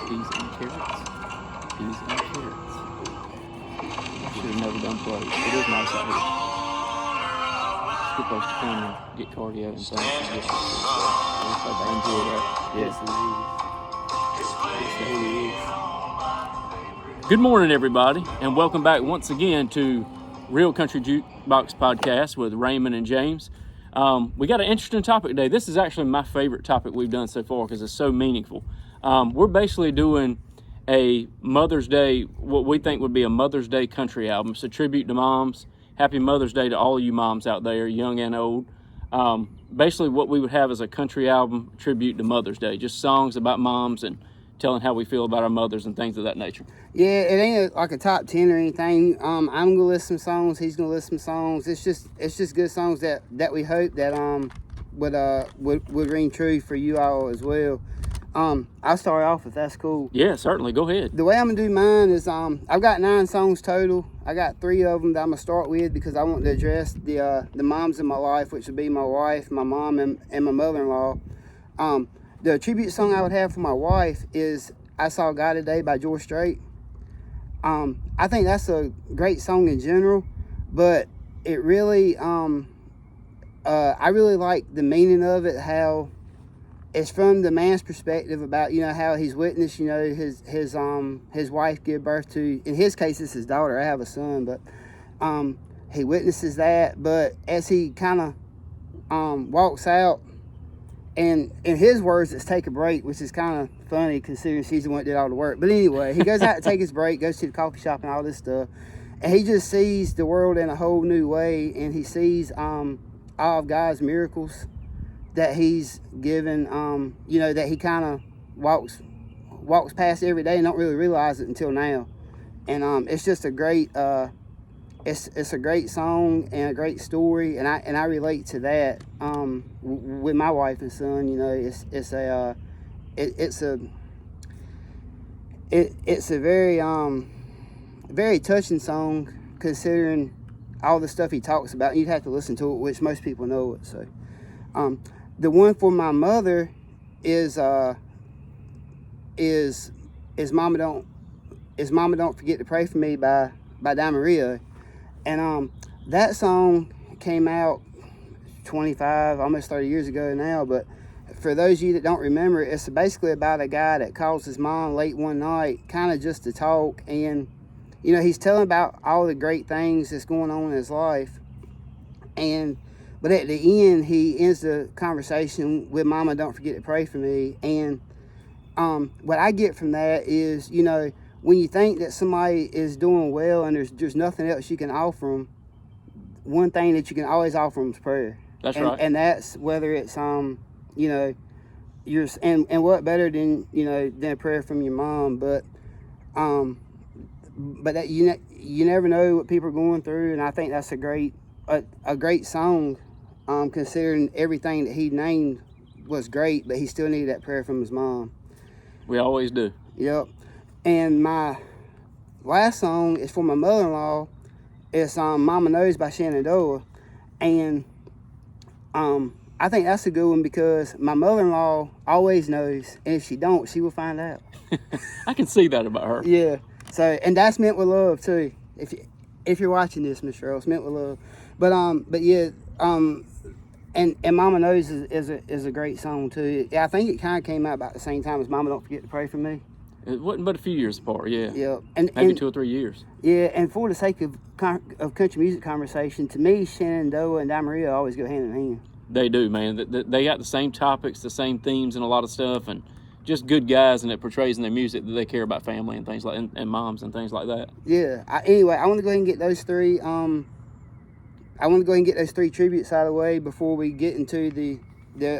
Peas and carrots. Peas and carrots. I should have never done plays. It is nice out here. It's a good place to come and get cardio and things. And get I enjoy that. Yes, it is. Good morning, everybody, and welcome back once again to Real Country Jukebox Podcast with Raymond and James. We got an interesting topic today. This is actually my favorite topic we've done so far because it's so meaningful. We're basically doing a Mother's Day, what we think would be a Mother's Day country album. It's a tribute to moms. Happy Mother's Day to all you moms out there, young and old. Basically what we would have is a country album tribute to Mother's Day, just songs about moms and telling how we feel about our mothers and things of that nature. Yeah, it ain't like a top 10 or anything. I'm gonna list some songs. He's gonna list some songs. It's just good songs that we hope that would ring true for you all as well. I'll start off if that's cool. Yeah, certainly. Go ahead. The way I'm gonna do mine is I've got 9 songs total. I got 3 of them that I'm gonna start with because I want to address the moms in my life, which would be my wife, my mom, and my mother-in-law. The tribute song I would have for my wife is I Saw God Today by George Strait. I think that's a great song in general, but it really, I really like the meaning of it, how it's from the man's perspective about, how he's witnessed, his wife give birth to, in his case, it's his daughter. I have a son, but he witnesses that, but as he kind of walks out, and in his words, it's take a break, which is kind of funny considering she's the one that did all the work. But anyway, he goes out to take his break, goes to the coffee shop and all this stuff. And he just sees the world in a whole new way. And he sees all of God's miracles that he's given, that he kind of walks past every day and don't really realize it until now. And it's just a great, it's a great song and a great story, and I relate to that with my wife and son. It's a very very touching song considering all the stuff he talks about. You'd have to listen to it, which most people know it. So the one for my mother is Mama Don't Forget to Pray for Me by Maria. And that song came out 25, almost 30 years ago now. But for those of you that don't remember, it's basically about a guy that calls his mom late one night, kind of just to talk. And, he's telling about all the great things that's going on in his life. But at the end, he ends the conversation with Mama Don't Forget to Pray for Me. And what I get from that is, when you think that somebody is doing well and there's nothing else you can offer them, one thing that you can always offer them is prayer. That's right. And that's whether it's and what better than a prayer from your mom, but that you never know what people are going through, and I think that's a great song, considering everything that he named was great, but he still needed that prayer from his mom. We always do. Yep. And my last song is for my mother-in-law. It's Mama Knows by Shenandoah. And I think that's a good one because my mother-in-law always knows. And if she don't, she will find out. I can see that about her. Yeah. So, and that's meant with love too. If you're watching this, Miss Earl, it's meant with love. But yeah, and Mama Knows is a great song too. I think it kind of came out about the same time as Mama Don't Forget to Pray for Me. It wasn't but a few years apart, yeah. Yeah. Maybe 2 or 3 years. Yeah, and for the sake of country music conversation, to me, Shenandoah and Maria always go hand in hand. They do, man. They got the same topics, the same themes, and a lot of stuff, and just good guys, and it portrays in their music that they care about family and things like, and moms and things like that. Yeah. Anyway, I want to go ahead and get those 3. I want to go ahead and get those 3 tributes out of the way before we get into the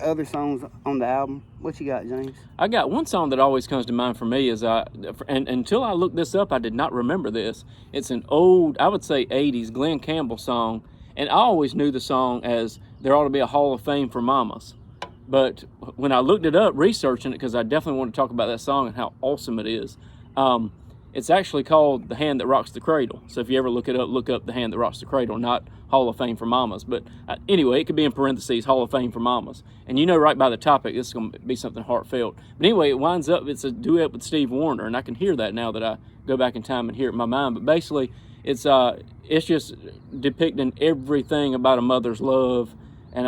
other songs on the album. What you got, James? I got one song that always comes to mind for me is and until I looked this up, I did not remember this. It's an old, I would say 80s Glenn Campbell song, and I always knew the song as There Ought to Be a Hall of Fame for Mamas. But when I looked it up, researching it, because I definitely want to talk about that song and how awesome it is, It's actually called The Hand That Rocks the Cradle. So if you ever look it up, look up The Hand That Rocks the Cradle, not Hall of Fame for Mamas. But anyway, it could be in parentheses, Hall of Fame for Mamas. And you know right by the topic, this is going to be something heartfelt. But anyway, it winds up, it's a duet with Steve Wariner, and I can hear that now that I go back in time and hear it in my mind. But basically, it's just depicting everything about a mother's love and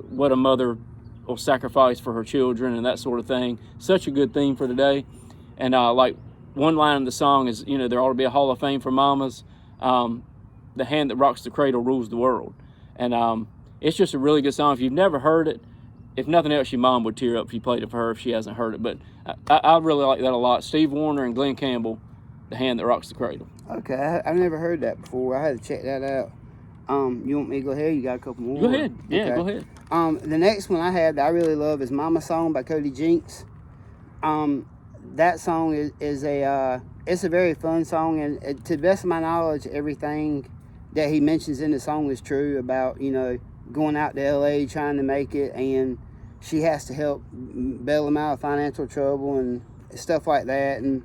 what a mother will sacrifice for her children and that sort of thing. Such a good theme for today. And like one line in the song is, you know, there ought to be a Hall of Fame for mamas. The hand that rocks the cradle rules the world. And it's just a really good song. If you've never heard it, if nothing else, your mom would tear up if you played it for her if she hasn't heard it. But I really like that a lot. Steve Wariner and Glenn Campbell, The Hand That Rocks the Cradle. Okay, I've never heard that before. I had to check that out. You want me to go ahead? You got a couple more? Go ahead. Yeah, okay. Go ahead. The next one I had that I really love is Mama Song by Cody Jinks. That song is it's a very fun song, and to the best of my knowledge, everything that he mentions in the song is true about, you know, going out to LA trying to make it, and she has to help bail him out of financial trouble and stuff like that. And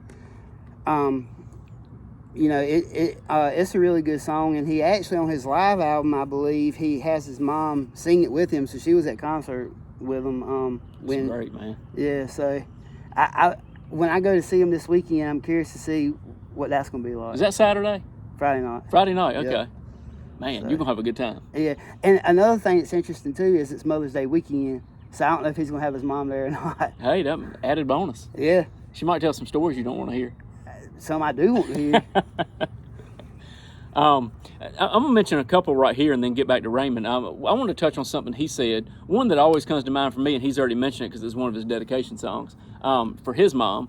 you know, it's a really good song, and he actually, on his live album, I believe, he has his mom sing it with him, so she was at concert with him. That's great, man. Yeah, so I when I go to see him this weekend, I'm curious to see what that's going to be like. Is that Saturday? Friday night. Friday night, okay. Yeah. Man, you're going to have a good time. Yeah, and another thing that's interesting, too, is it's Mother's Day weekend, so I don't know if he's going to have his mom there or not. Hey, that added bonus. Yeah. She might tell some stories you don't want to hear. Some I do want to hear. I'm going to mention a couple right here and then get back to Raymond. I want to touch on something he said. One that always comes to mind for me, and he's already mentioned it because it's one of his dedication songs, for his mom,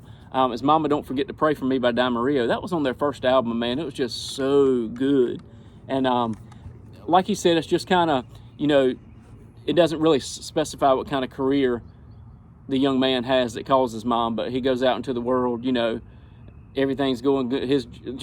is Mama Don't Forget to Pray For Me by Damario. That was on their first album, man. It was just so good. And like he said, it's just kind of, you know, it doesn't really specify what kind of career the young man has that calls his mom, but he goes out into the world, you know, everything's going good.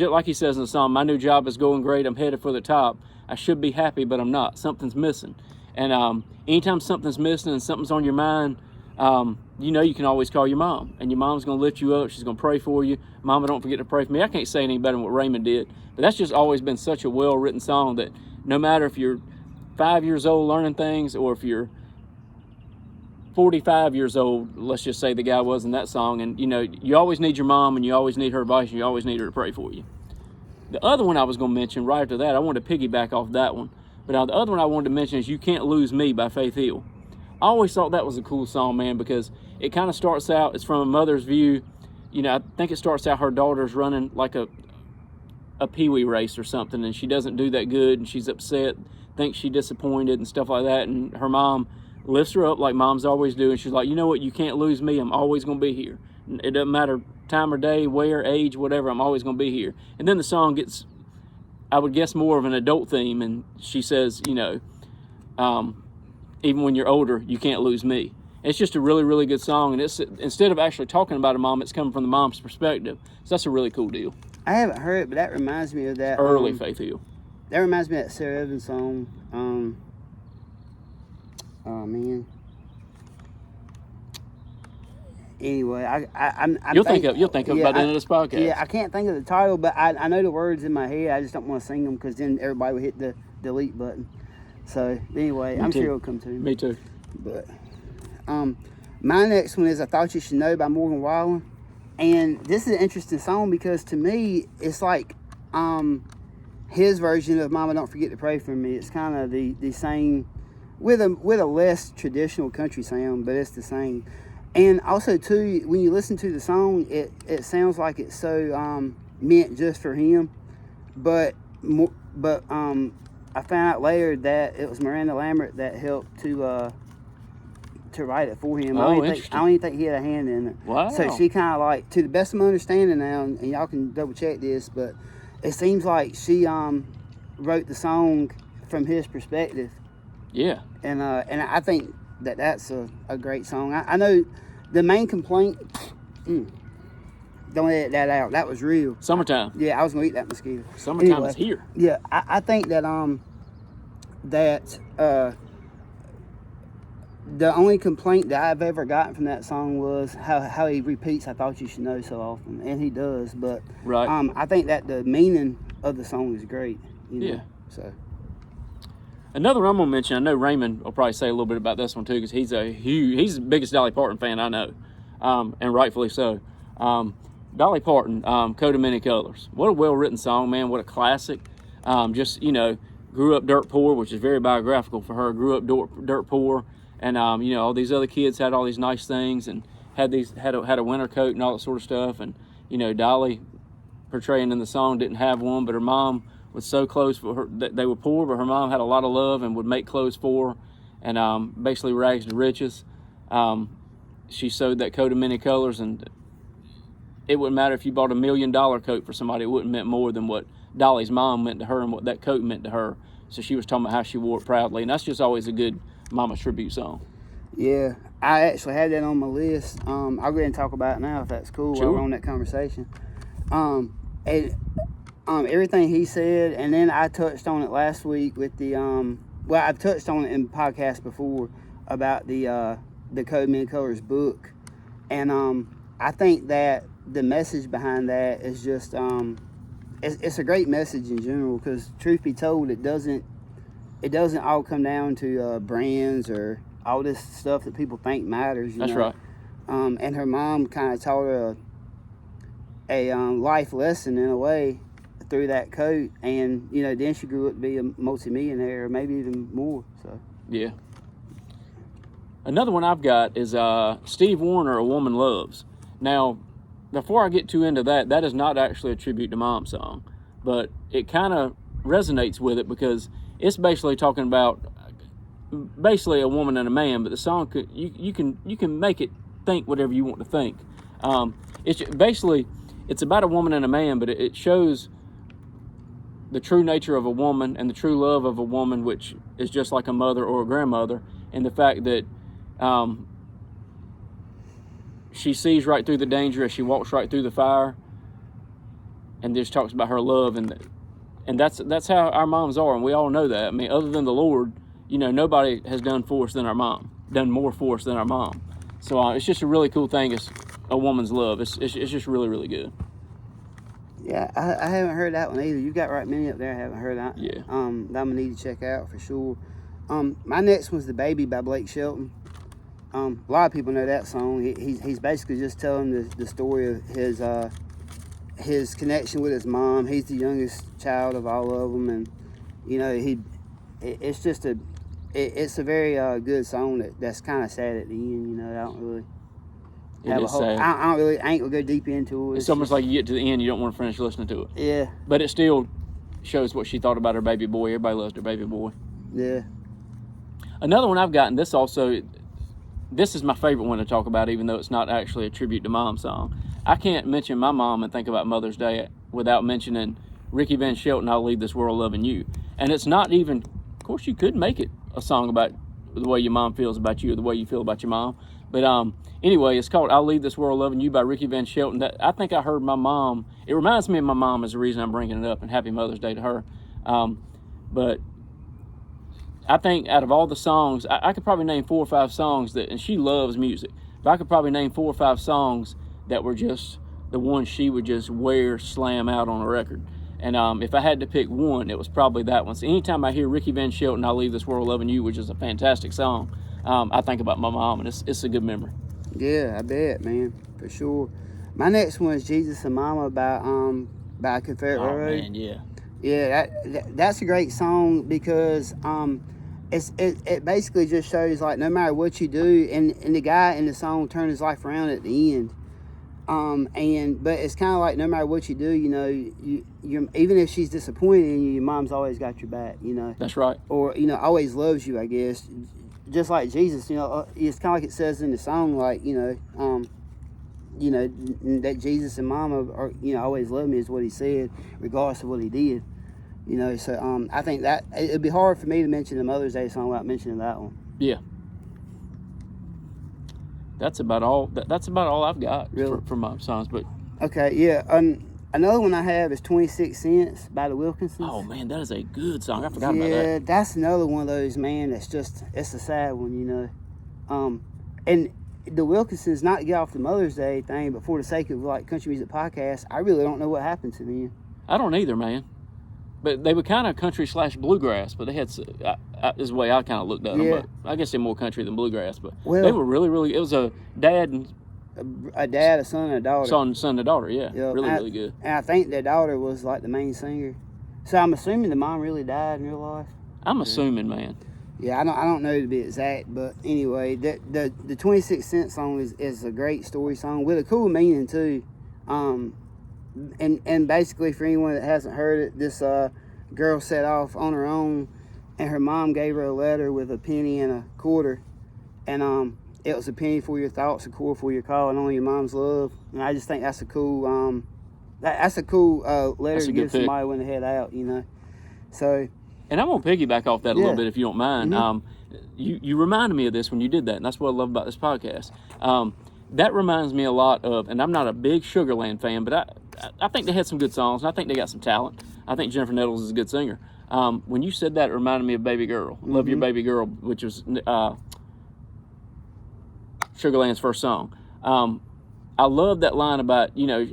Like he says in the song, my new job is going great. I'm headed for the top. I should be happy, but I'm not. Something's missing. And anytime something's missing and something's on your mind, you know you can always call your mom. And your mom's going to lift you up. She's going to pray for you. Mama, don't forget to pray for me. I can't say any better than what Raymond did. But that's just always been such a well-written song that no matter if you're 5 years old learning things or if you're 45 years old, let's just say the guy was in that song, and you know, you always need your mom and you always need her advice and you always need her to pray for you. The other one I was going to mention right after that, I wanted to piggyback off that one, but now the other one I wanted to mention is You Can't Lose Me by Faith Hill. I always thought that was a cool song, man, because it kind of starts out, it's from a mother's view. You know, I think it starts out her daughter's running like a peewee race or something, and she doesn't do that good, and she's upset, thinks she's disappointed and stuff like that, and her mom lifts her up like moms always do, and she's like, you know what, you can't lose me. I'm always going to be here. It doesn't matter time or day, where, age, whatever, I'm always going to be here. And then the song gets, I would guess, more of an adult theme, and she says, you know, even when you're older, you can't lose me. It's just a really, really good song, and it's, instead of actually talking about a mom, it's coming from the mom's perspective. So that's a really cool deal. I haven't heard it, but that reminds me of that. Early Faith Hill. That reminds me of that Sarah Evans song. Oh man. Anyway, You'll think of it by the end of this podcast. Yeah, I can't think of the title, but I know the words in my head. I just don't want to sing them because then everybody will hit the delete button. So anyway, I'm sure it'll come to me. Me too. But my next one is I Thought You Should Know by Morgan Wallen, and this is an interesting song because to me it's like his version of Mama Don't Forget to Pray For Me. It's kind of the same. With a less traditional country sound, but it's the same. And also too, when you listen to the song, it sounds like it's so meant just for him. But I found out later that it was Miranda Lambert that helped to write it for him. Oh, I don't even think he had a hand in it. Wow. So she kind of like, to the best of my understanding now, and y'all can double check this, but it seems like she wrote the song from his perspective. Yeah. And I think that's a great song. I know the main complaint, don't edit that out. That was real. Summertime. Yeah, I was going to eat that mosquito. Summertime is here. Yeah, I think that The only complaint that I've ever gotten from that song was how he repeats "I thought you should know" so often, and he does. But Right. I think that the meaning of the song is great. You know? Yeah. So Another one I'm gonna mention. I know Raymond will probably say a little bit about this one too, because he's the biggest Dolly Parton fan I know, and rightfully so. Dolly Parton, "Coat of Many Colors." What a well-written song, man! What a classic. Just grew up dirt poor, which is very biographical for her. Grew up dirt poor, and all these other kids had all these nice things and had a winter coat and all that sort of stuff. And Dolly, portraying in the song, didn't have one, but her mom was so close for her. They were poor, but her mom had a lot of love and would make clothes for her, and basically rags to riches. She sewed that coat of many colors, and it wouldn't matter if you bought $1 million coat for somebody, it wouldn't meant more than what Dolly's mom meant to her and what that coat meant to her. So she was talking about how she wore it proudly, and that's just always a good mama tribute song. yeah, I actually had that on my list. I'll go ahead and talk about it now if that's cool. Sure. While we're on that conversation. Everything he said, and then I touched on it last week with the well, I've touched on it in podcasts before about the Coat of Many Colors book, and I think that the message behind that is just it's a great message in general, because truth be told, it doesn't all come down to brands or all this stuff that people think matters. That's right. And her mom kind of taught her a life lesson in a way through that coat, and then she grew up to be a multimillionaire, or maybe even more. So yeah. Another one I've got is Steve Wariner, "A Woman Loves." Now, before I get too into that, that is not actually a tribute to Mom song, but it kind of resonates with it because it's basically talking about basically a woman and a man. But the song you can make it think whatever you want to think. It's about a woman and a man, but it shows the true nature of a woman and the true love of a woman, which is just like a mother or a grandmother, and the fact that she sees right through the danger as she walks right through the fire, and just talks about her love, and that's how our moms are, and we all know that. I mean, other than the Lord, nobody has done more for us than our mom. So it's just a really cool thing. It's a woman's love. It's just really, really good. yeah, I haven't heard that one either. You got right many up there I haven't heard that. Yeah. That I'm gonna need to check out for sure. My next one's "The Baby" by Blake Shelton. A lot of people know that song. He's basically just telling the story of his connection with his mom. He's the youngest child of all of them, and it's a very good song that's kind of sad at the end. I don't really have a whole. Sad. I ain't gonna go deep into it. It's almost like you get to the end, you don't want to finish listening to it. Yeah, But it still shows what she thought about her baby boy. Everybody loves their baby boy. yeah, Another one I've gotten, this is my favorite one to talk about, even though it's not actually a tribute to Mom song. I can't mention my mom and think about Mother's Day without mentioning Ricky Van Shelton, "I'll Leave This World Loving You." And it's not even, of course, you could make it a song about the way your mom feels about you or the way you feel about your mom. But anyway, it's called "I'll Leave This World Loving You" by Ricky Van Shelton. I think I heard my mom. It reminds me of my mom is the reason I'm bringing it up, and happy Mother's Day to her. But I think out of all the songs, I could probably name 4 or 5 songs and she loves music, but I could probably name 4 or 5 songs that were just the ones she would just slam out on a record. And if I had to pick one, it was probably that one. So anytime I hear Ricky Van Shelton, "I'll Leave This World Loving You," which is a fantastic song, I think about my mom, and it's a good memory. yeah. I bet, man, for sure. My next one is "Jesus and Mama" by Confederate Oh Road. man, yeah. Yeah, that's a great song because it basically just shows, like, no matter what you do, and the guy in the song turned his life around at the end. But it's kind of like no matter what you do, you're even if she's disappointed in you, your mom's always got your back. That's right. Or always loves you, I guess. Just like Jesus, it's kind of like it says in the song, like that Jesus and Mama are always love me, is what he said, regardless of what he did. So I think that it'd be hard for me to mention the Mother's Day song without mentioning that one. Yeah. That's about all. That's about all I've got Really? for my songs. But Okay, yeah. Another one I have is 26 Cents by the Wilkinsons. oh man, that is a good song. I forgot about that. Yeah, that's another one of those, man, it's a sad one, And the Wilkinsons, not to get off the Mother's Day thing, but for the sake of like country music podcast, I really don't know what happened to them. I don't either, man. But they were kind of country / bluegrass, but they had, this is the way I kind of looked at them. Yeah. But I guess they're more country than bluegrass. But Well, they were really, really, it was a dad and a dad, a son, and a daughter. son and daughter, yeah. Yep. Really, And really good. And I think their daughter was like the main singer. So I'm assuming the mom really died in real life. I'm assuming, man. Yeah, I don't know to be exact, but anyway, the 26 Cent song is a great story song with a cool meaning too. And basically for anyone that hasn't heard it, this girl set off on her own, and her mom gave her a letter with a penny and a quarter, and it was a penny for your thoughts, a quarter for your call, and only your mom's love. And I just think that's a cool that's a cool letter to give somebody when they head out, you know. So. And I'm going to piggyback off that a little Yeah. bit if you don't mind. You reminded me of this when you did that, and that's what I love about this podcast. That reminds me a lot of, and I'm not a big Sugarland fan, but I think they had some good songs, and I think they got some talent. I think Jennifer Nettles is a good singer. When you said that, it reminded me of Baby Girl. Love Your Baby Girl, which was Sugarland's first song. I love that line about, you know,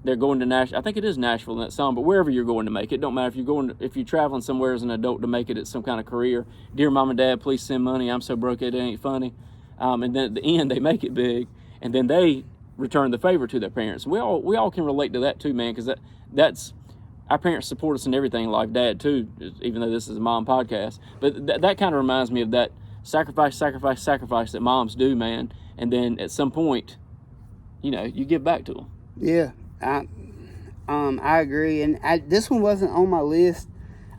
they're going to Nashville. I think it is Nashville in that song, but wherever you're going to make it, don't matter if you're traveling somewhere as an adult to make it at some kind of career. Dear Mom and Dad, please send money. I'm so broke it ain't funny. And then at the end they make it big, and then they return the favor to their parents. We all can relate to that too, man, because that's our parents support us in everything in life. Dad too, even though this is a mom podcast. But that kind of reminds me of that sacrifice that moms do, man. And then at some point, you know, you give back to them. Yeah. I agree, and this one wasn't on my list.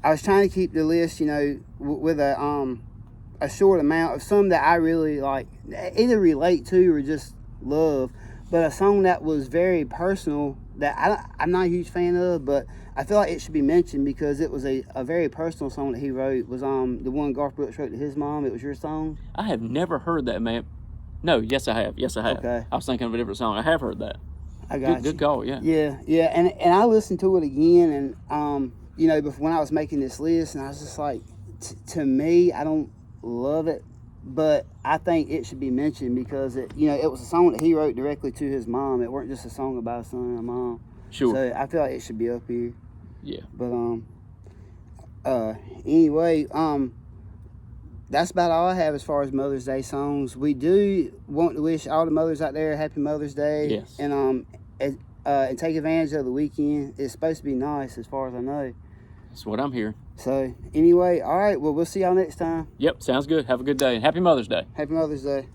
I was trying to keep the list, you know, with a short amount of some that I really like, either relate to or just love. But a song that was very personal that I'm not a huge fan of, but I feel like it should be mentioned because it was a very personal song that he wrote. Was the one Garth Brooks wrote to his mom. It was Your Song. I have never heard that, man. No, yes I have. Okay. I was thinking of a different song. I have heard that. I got you. Good call, yeah. Yeah, and I listened to it again, and you know, before when I was making this list, and I was just like, to me, I don't love it, but I think it should be mentioned because it was a song that he wrote directly to his mom. It weren't just a song about a son and a mom. Sure. So I feel like it should be up here. Yeah. But anyway, that's about all I have as far as Mother's Day songs. We do want to wish all the mothers out there a happy Mother's Day. Yes. And take advantage of the weekend. It's supposed to be nice as far as I know. That's what I'm hearing. So anyway, all right, well, we'll see y'all next time. Yep, sounds good. Have a good day, and happy Mother's Day. Happy Mother's Day.